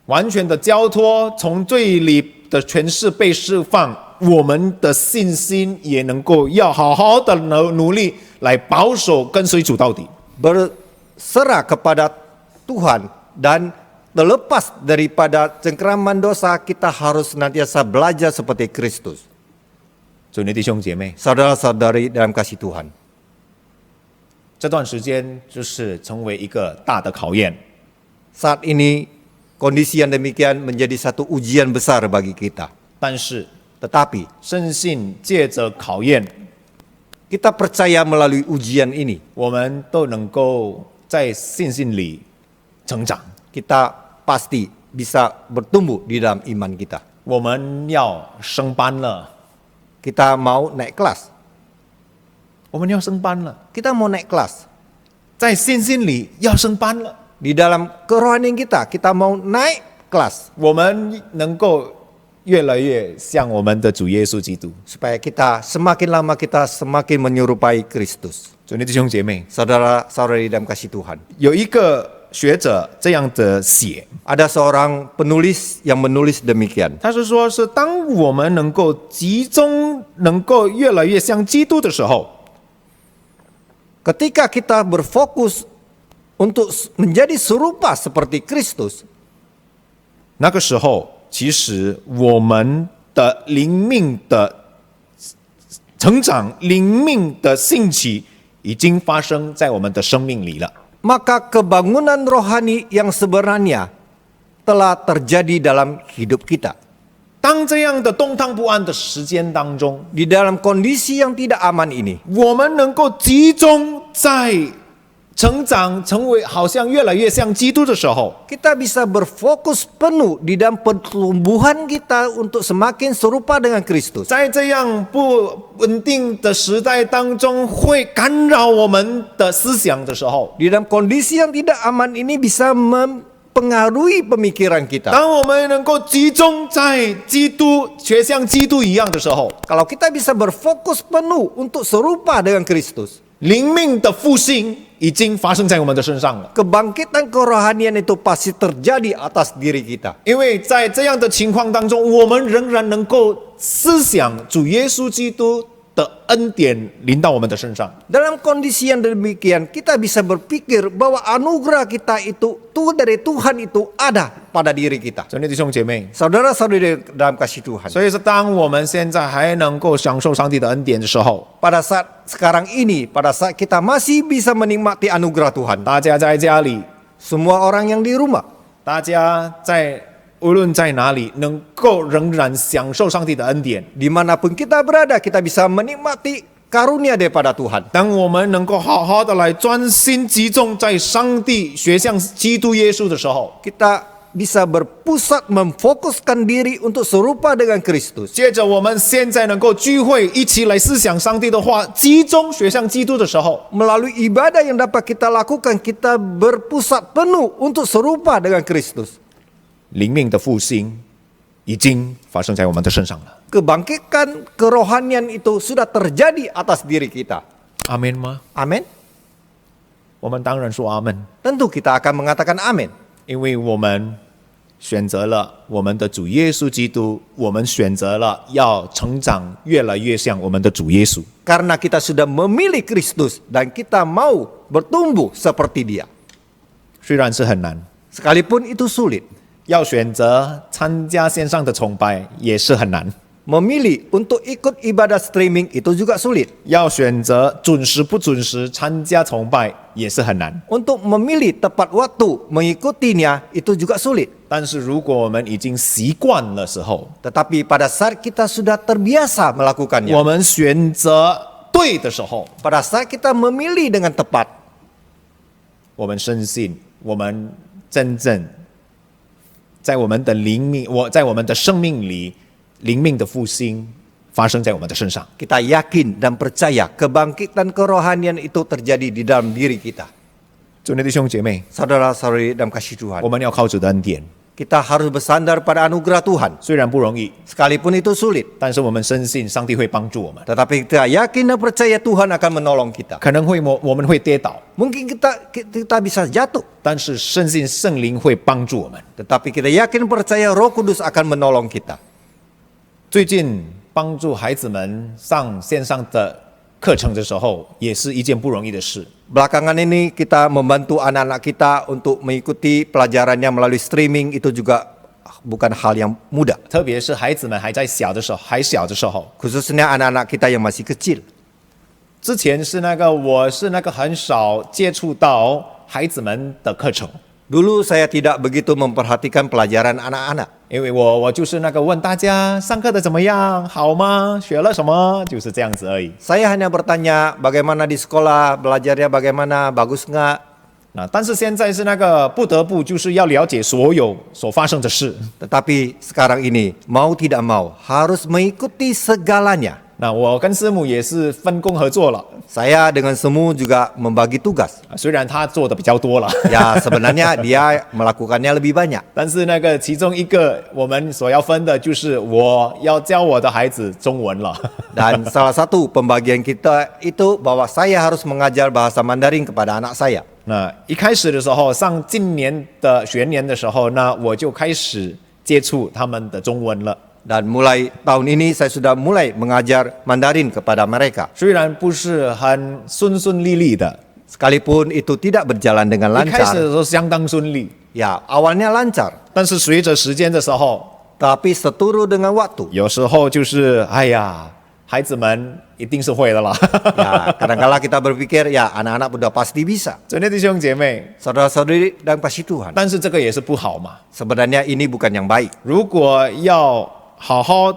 完全的交托，从罪里的权势被释放，我们的信心也能够要好好的努力来保守跟随主到底。 Berserah kepada Tuhan dan terlepas daripada cengkeraman dosa, kita harus senantiasa belajar seperti Kristus. 主内弟兄姐妹， Saudara-saudari dalam kasih Tuhan, 这段时间就是成为一个大的考验。 saat ini kondisi yang demikian menjadi satu ujian besar bagi kita. 但是 Tetapi 深信借着考验， kita percaya melalui ujian ini, 我们都能够在信心里成长。 kita pasti bisa bertumbuh di dalam iman kita. 我们要升班了， Kita mau naik kelas. 我们要升班了， Kita mau naik kelas. 在信心里要升班了。 Di dalam kerohanian kita mau naik kelas. 我们能够越来越像我们的主耶稣基督。 Supaya kita semakin lama kita semakin menyerupai Kristus. 主内弟兄姐妹， Saudara-saudari dalam kasih Tuhan. 有一个学者这样的写， Ada seorang penulis yang menulis demikian. 他是说，是当我们能够集中，能够越来越像基督的时候， Ketika kita berfokus untuk menjadi serupa seperti Kristus, 那个时候，其实我们的灵命的成长、灵命的兴起，已经发生在我们的生命里了。 maka kebangunan rohani yang sebenarnya telah terjadi dalam hidup kita. 当这样的动荡不安的时间当中， Di dalam kondisi yang tidak aman ini, 我们能够集中在成长，成为好像越来越像基督的时候， kita bisa berfokus penuh di dalam pertumbuhan kita untuk semakin serupa dengan Kristus. 在这样不稳定的时代当中，会干扰我们的思想的时候， Di dalam kondisi yang tidak aman ini bisa mempengaruhi pemikiran kita. 当我们能够集中在基督，学像基督一样的时候， Kalau kita bisa berfokus penuh untuk serupa dengan Kristus, 灵命的复兴已经发生在我们的身上了。 kebangkitan kerohanian itu pasti terjadi atas diri kita. 因为在这样的情况当中，我们仍然能够思想主耶稣基督的恩典临到我们的身上。 Dalam kondisi yang demikian, kita bisa berpikir bahwa anugerah kita itu dari Tuhan itu ada pada diri kita. 兄弟弟兄姐妹， Saudara-saudari dalam kasih Tuhan. 所以是当我们现在还能够享受上帝的恩典的时候， Pada saat sekarang ini, pada saat kita masih bisa menikmati anugerah Tuhan, 大家在家里 semua orang yang di rumah, 大家在无论在哪里，能够仍然享受上帝的恩典。 dimanapun kita berada, kita bisa menikmati karunia daripada Tuhan. 当我们能够好好的来专心集中在上帝学向基督耶稣的时候， Kita bisa berpusat memfokuskan diri untuk serupa dengan Kristus. 接着我们现在能够聚会，一起来思想上帝的话，集中学向基督的时候， Melalui ibadah yang dapat kita lakukan, kita berpusat penuh untuk serupa dengan Kristus. 灵命的复兴已经发生在我们的身上了。 Kebangkitan kerohanian itu sudah terjadi atas diri kita. 阿门吗？ Amin. 我们当然说阿门， Tentu kita akan mengatakan amin. 因为我们选择了我们的主耶稣基督，我们选择了要成长越来越像我们的主耶稣。 Karena kita sudah memilih Kristus dan kita mau bertumbuh seperti Dia. 虽然是很难， Sekalipun itu sulit. 要选择参加线上的崇拜也是很难， Memilih untuk ikut ibadah streaming itu juga sulit. 要选择准时不准时参加崇拜也是很难。 Untuk memilih tepat waktu mengikutinya itu juga sulit. 但是如果我们已经习惯了时候， Tetapi pada saat kita sudah terbiasa melakukannya, 我们选择对的时候， pada saat kita memilih dengan tepat, 我们深信我们真正在我们的灵命，在我们的生命里，灵命的复兴发生在我们的身上。 kita yakin dan percaya kebangkitan kerohanian itu terjadi di dalam diri kita. 主内弟兄姐妹， Saudara-saudari dalam kasih Tuhan, 我们要靠主的恩典， kita harus bersandar pada anugerah Tuhan. 虽然不容易， Sekalipun itu sulit, 但是我们深信上帝会帮助我们。 tetapi kita yakin dan percaya Tuhan akan menolong kita. 可能我们会跌倒， Mungkin kita bisa jatuh, 但是深信圣灵会帮助我们。 tetapi kita yakin percaya Roh Kudus akan menolong kita. 最近帮助孩子们上线上的课程的时候，也是一件不容易的事。 Belakangan ini kita membantu anak-anak kita untuk mengikuti pelajarannya melalui streaming, itu juga bukan hal yang mudah. 特别是孩子们还小的时候， Khususnya anak-anak kita yang masih kecil. 之前我是很少接触到孩子们的课程， Dulu saya tidak begitu memperhatikan pelajaran anak-anak. 因为我就是问大家上课的怎么样，好吗？学了什么？就是这样子而已。 Saya hanya bertanya bagaimana di sekolah, belajarnya bagaimana, bagus nggak? 但是现在是不得不就是要了解所有所发生的事。 Tetapi sekarang ini mau tidak mau harus mengikuti segalanya. 我跟师母也是分工合作了， Saya dengan Semu juga membagi tugas. 虽然他做的比较多了， Ya sebenarnya dia melakukannya lebih banyak. 但是其中一个我们所要分的就是我要教我的孩子中文了。 Dan salah satu pembagian kita itu bahwa saya harus mengajar bahasa Mandarin kepada anak saya. 一开始的时候，上今年的学年的时候，我就开始接触他们的中文了。 Dan mulai tahun ini saya sudah mulai mengajar Mandarin kepada mereka. 虽然不是很顺利利的， Sekalipun itu tidak berjalan dengan 一开始 lancar. 的时候相当顺利， Ya awalnya lancar. 但是随着时间的时候， Tapi seturut dengan waktu. 有时候就是孩子们一定是会的啦。 Ya kadang-kala kita berpikir ya anak-anak udah pasti bisa. 主内弟兄姐妹， Saudara-saudari dan kasih Tuhan. 但是这个也是不好嘛。 Sebenarnya ini bukan yang baik. 如果要好好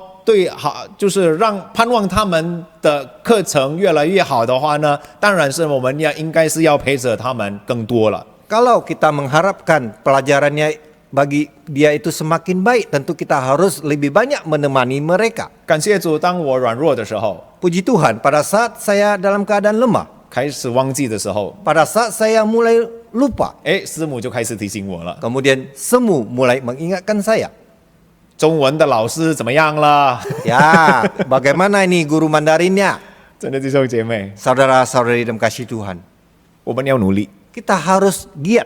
就是让盼望他们的课程越来越好的话呢，当然是我们应该是要陪着他们更多了。 Kalau kita mengharapkan pelajarannya bagi dia itu semakin baik, tentu kita harus lebih banyak menemani mereka. 感谢主，当我软弱的时候， Puji Tuhan, pada saat saya dalam keadaan lemah, 开始忘记的时候， pada saat saya mulai lupa, 师母就开始提醒我了。 kemudian Semu mulai mengingatkan saya. 中文的老师怎么样了？ Ya, bagaimana ini guru Mandarinnya? 真的弟兄姐妹， Saudara-saudari dan kasih Tuhan, 我们要努力。 kita harus giat.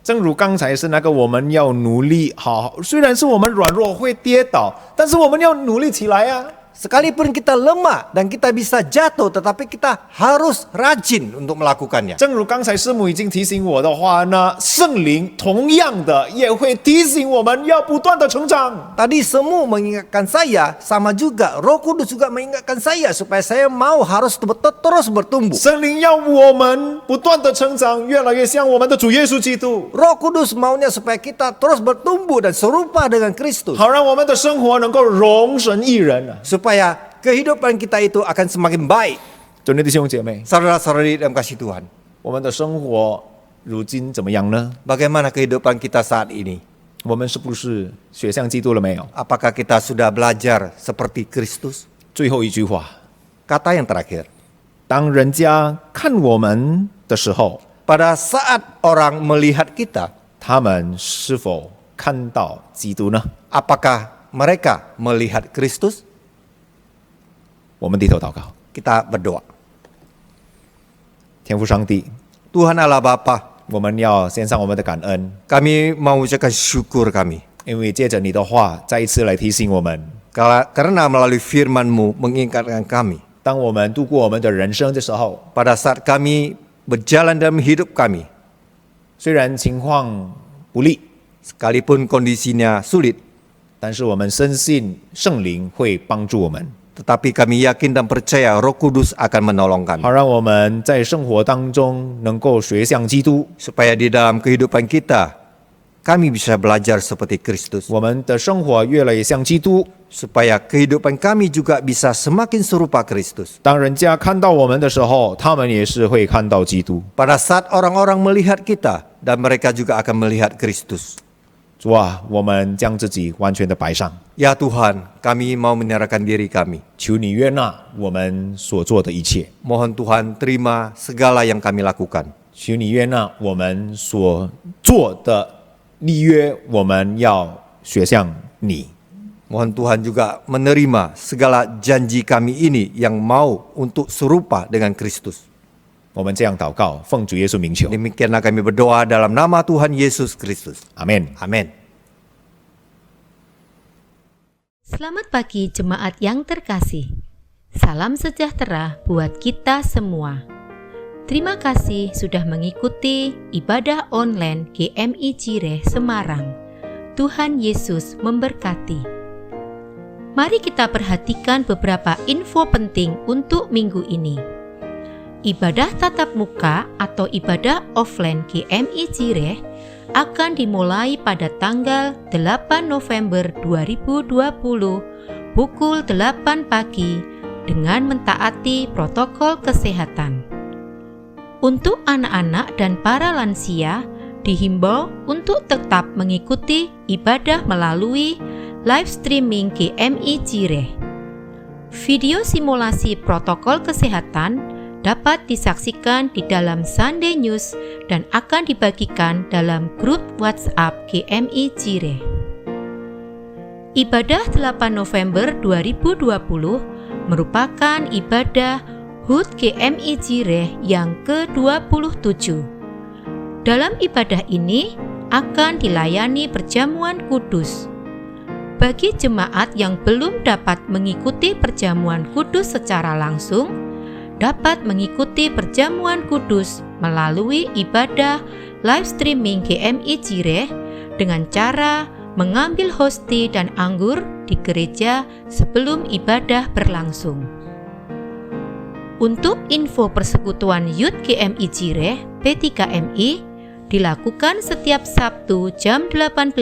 正如刚才是我们要努力好，虽然是我们软弱会跌倒，但是我们要努力起来啊！ sekalipun kita lemah dan kita bisa jatuh, tetapi kita harus rajin untuk melakukannya. 正如刚才师母已经提醒我的话呢，圣灵同样的也会提醒我们要不断的成长。 Tadi semua mengingatkan saya, sama juga Roh Kudus juga mengingatkan saya supaya saya mau harus terus bertumbuh. 圣灵要我们不断的成长，越来越像我们的主耶稣基督， Roh Kudus maunya supaya kita terus bertumbuh dan serupa dengan Kristus. 好让我们的生活能够容神一人啊！ Supaya kehidupan kita itu akan semakin baik. 尊敬的弟兄姐妹， Saudara-saudari dalam kasih Tuhan, 我们的生活如今怎么样呢？ bagaimana kehidupan kita saat ini? 我们是不是学像基督了没有？ Apakah kita sudah belajar seperti Kristus? 最后一句话， Kata yang terakhir, 当人家看我们的时候， pada saat orang melihat kita, 他们是否看到基督呢？ apakah mereka melihat Kristus? 我们低头祷告， Kita berdoa. 天父上帝， Tuhan Allah Bapa, 我们要献上我们的感恩， kami mau ucapkan syukur kami. 因为借着你的话，再一次来提醒我们， Karena melalui firman-Mu mengingatkan kami. 当我们度过我们的人生的时候， Pada saat kami berjalan dalam hidup kami, 虽然情况不利， sekalipun kondisinya sulit, 但是我们深信圣灵会帮助我们， tetapi kami yakin dan percaya Roh Kudus akan menolong kami. 好让我们在生活当中能够学像基督， Supaya di dalam kehidupan kita, kami bisa belajar seperti Kristus. 我们的生活越来越像基督。 Supaya kehidupan kami juga bisa semakin serupa Kristus. 当人家看到我们的时候，他们也是会看到基督。 Pada saat orang-orang melihat kita, dan mereka juga akan melihat Kristus. 主啊，我们将自己完全的摆上， Ya Tuhan, kami mau menyerahkan diri kami. 求你悦纳我们所做的一切， Mohon Tuhan terima segala yang kami lakukan. 求你悦纳我们所做的立约，我们要学像你。 Mohon Tuhan juga menerima segala janji kami ini yang mau untuk serupa dengan Kristus. 我们这样祷告，奉主耶稣名求， Demikianlah kami berdoa dalam nama Tuhan Yesus Kristus. 阿门。 Amin. Selamat pagi jemaat yang terkasih. Salam sejahtera buat kita semua. Terima kasih sudah mengikuti ibadah online GMI Jireh Semarang. Tuhan Yesus memberkati. Mari kita perhatikan beberapa info penting untuk minggu ini. Ibadah tatap muka atau ibadah offline GMI Jireh akan dimulai pada tanggal 8 November 2020 pukul 8 pagi dengan mentaati protokol kesehatan. Untuk anak-anak dan para lansia dihimbau untuk tetap mengikuti ibadah melalui live streaming GMI Jireh. Video simulasi protokol kesehatan dapat disaksikan di dalam Sunday News dan akan dibagikan dalam grup WhatsApp GMI Jireh. Ibadah 8 November 2020 merupakan ibadah HUT GMI Jireh yang ke-27. Dalam ibadah ini akan dilayani perjamuan kudus. Bagi jemaat yang belum dapat mengikuti perjamuan kudus secara langsung, dapat mengikuti perjamuan kudus melalui ibadah live streaming GMI Jireh dengan cara mengambil hosti dan anggur di gereja sebelum ibadah berlangsung. Untuk info persekutuan Youth GMI Jireh P3MI dilakukan setiap Sabtu jam 18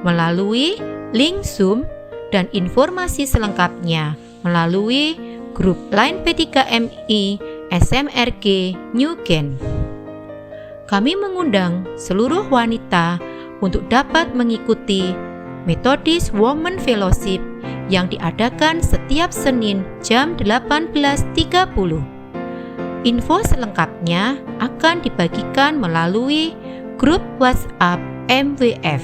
melalui link Zoom dan informasi selengkapnya melalui grup Line P3MI SMRG New Gen. Kami mengundang seluruh wanita untuk dapat mengikuti Methodist Women Fellowship yang diadakan setiap Senin jam 18.30. Info selengkapnya akan dibagikan melalui grup WhatsApp MWF.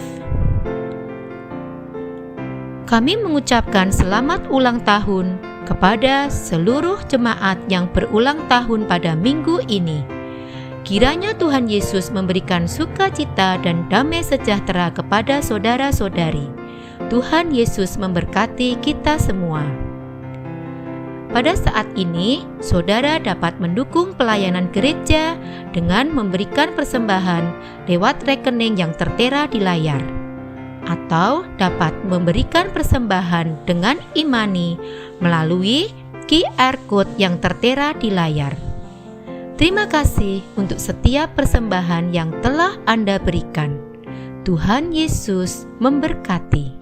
Kami mengucapkan selamat ulang tahun kepada seluruh jemaat yang berulang tahun pada minggu ini. Kiranya Tuhan Yesus memberikan sukacita dan damai sejahtera kepada saudara-saudari. Tuhan Yesus memberkati kita semua. Pada saat ini, saudara dapat mendukung pelayanan gereja dengan memberikan persembahan lewat rekening yang tertera di layar, atau dapat memberikan persembahan dengan e-money melalui QR Code yang tertera di layar. Terima kasih untuk setiap persembahan yang telah Anda berikan. Tuhan Yesus memberkati.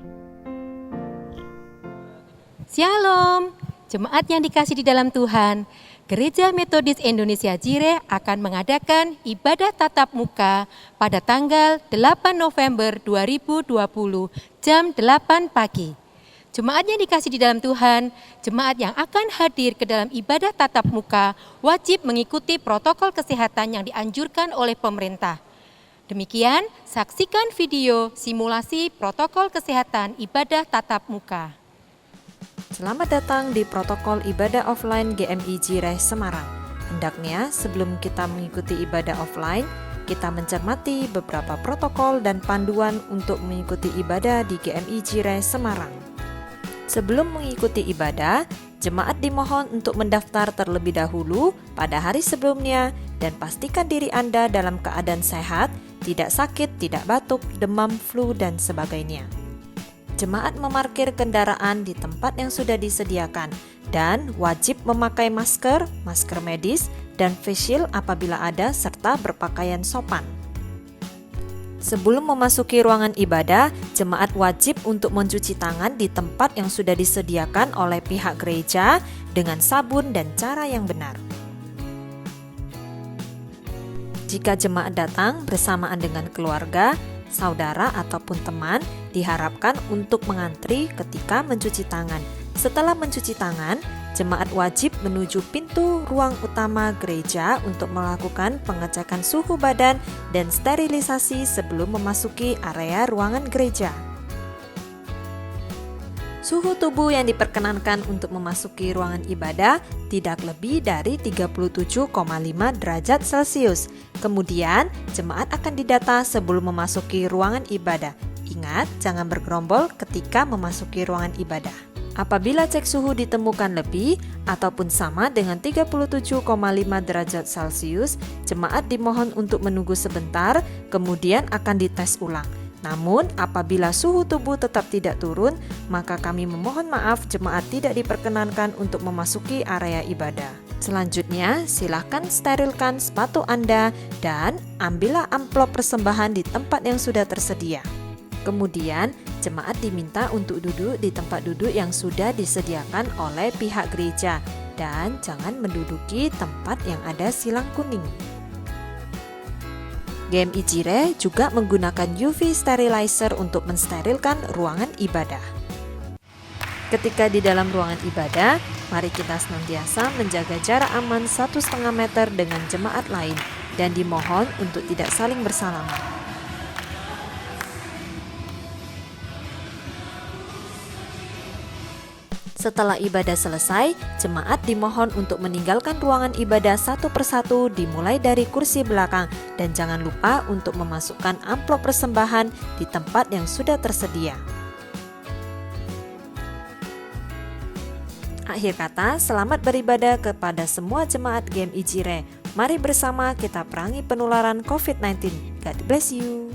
Shalom, jemaat yang dikasih di dalam Tuhan, Gereja Metodis Indonesia Jire akan mengadakan ibadah tatap muka pada tanggal 8 November 2020 jam 8 pagi. Jemaat yang dikasih di dalam Tuhan, jemaat yang akan hadir ke dalam ibadah tatap muka wajib mengikuti protokol kesehatan yang dianjurkan oleh pemerintah. Demikian, saksikan video simulasi protokol kesehatan ibadah tatap muka. Selamat datang di protokol ibadah offline GMI Jire Semarang. Hendaknya sebelum kita mengikuti ibadah offline, kita mencermati beberapa protokol dan panduan untuk mengikuti ibadah di GMI Jire Semarang. Sebelum mengikuti ibadah, jemaat dimohon untuk mendaftar terlebih dahulu pada hari sebelumnya dan pastikan diri Anda dalam keadaan sehat, tidak sakit, tidak batuk, demam, flu, dan sebagainya. Jemaat memarkir kendaraan di tempat yang sudah disediakan dan wajib memakai masker, masker medis, dan face shield apabila ada serta berpakaian sopan. Sebelum memasuki ruangan ibadah, jemaat wajib untuk mencuci tangan di tempat yang sudah disediakan oleh pihak gereja dengan sabun dan cara yang benar. Jika jemaat datang bersamaan dengan keluarga, saudara ataupun teman, diharapkan untuk mengantri ketika mencuci tangan. Setelah mencuci tangan, jemaat wajib menuju pintu ruang utama gereja untuk melakukan pengecekan suhu badan dan sterilisasi sebelum memasuki area ruangan gereja. Suhu tubuh yang diperkenankan untuk memasuki ruangan ibadah tidak lebih dari 37,5 derajat Celcius. Kemudian, jemaat akan didata sebelum memasuki ruangan ibadah. Ingat, jangan bergerombol ketika memasuki ruangan ibadah. Apabila cek suhu ditemukan lebih ataupun sama dengan 37,5 derajat Celcius, jemaat dimohon untuk menunggu sebentar, kemudian akan dites ulang. Namun, apabila suhu tubuh tetap tidak turun, maka kami memohon maaf jemaat tidak diperkenankan untuk memasuki area ibadah. Selanjutnya, silakan sterilkan sepatu Anda dan ambillah amplop persembahan di tempat yang sudah tersedia. Kemudian, jemaat diminta untuk duduk di tempat duduk yang sudah disediakan oleh pihak gereja dan jangan menduduki tempat yang ada silang kuning. GMI Jire juga menggunakan UV sterilizer untuk mensterilkan ruangan ibadah. Ketika di dalam ruangan ibadah, mari kita senantiasa menjaga jarak aman 1,5 meter dengan jemaat lain dan dimohon untuk tidak saling bersalaman. Setelah ibadah selesai, jemaat dimohon untuk meninggalkan ruangan ibadah satu persatu dimulai dari kursi belakang dan jangan lupa untuk memasukkan amplop persembahan di tempat yang sudah tersedia. Akhir kata, selamat beribadah kepada semua jemaat GMI Jire. Mari bersama kita perangi penularan COVID-19. God bless you.